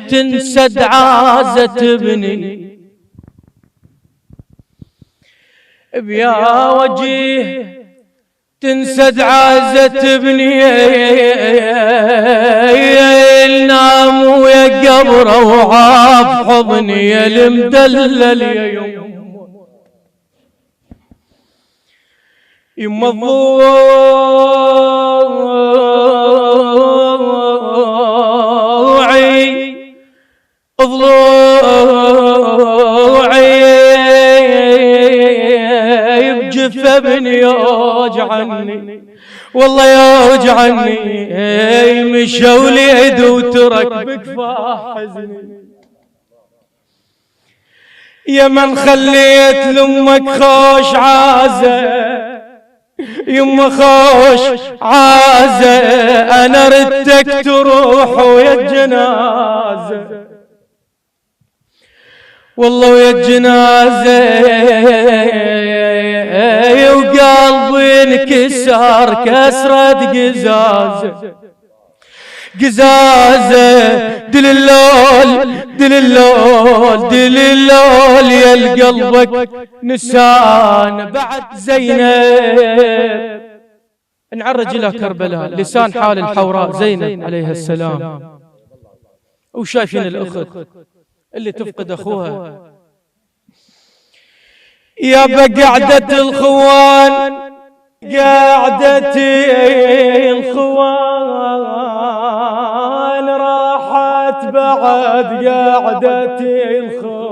تنسد عازة ابني بيا وجيه تنسد عازة ابني النام ويا قبره وعاف حضني يا المدلل يا يما ضلوعي بجف ابني يوجعني والله يوجعني مشى وليد وترك بكفاه حزني يا من خليت لامك خوش عازه يما خوش عازه انا ردتك تروح ويا الجنازه والله ويا الجنازه وقلبي انكسر كسرة قزازه قزازه دللول يا قلبك نسان بعد زينب. نعرج الى كربلاء لسان حال الحوراء زينب عليها السلام وشايفين الاخت اللي تفقد اخوها يا بقعدة الخوان قعدتي الخوان راحت بعد قعدتي الخوان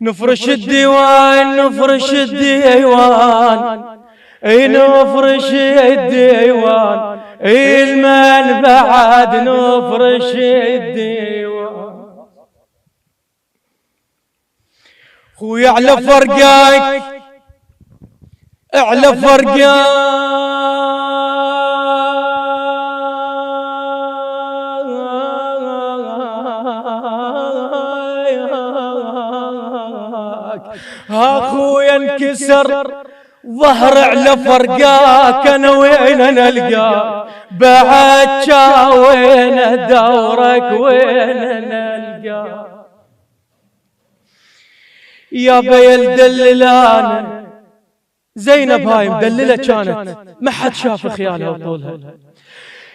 نفرش الديوان نفرش الديوان نفرش الديوان المن بعد نفرش الديوان خويا على فرقاك على فرقاك اخويا انكسر ظهر على فرقاك انا وين نلقاك بعد وين دورك وين نلقاك يا بيا الدللان زينب هاي مدللة كانت ما حد شاف خيالها وطولها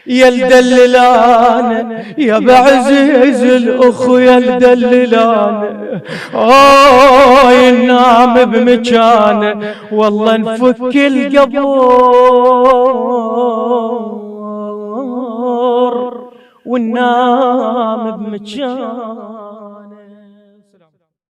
يا الدللان يا بعزيز الاخو يا الدللان ينام بمكانه والله نفك القبور وننام بمكانه.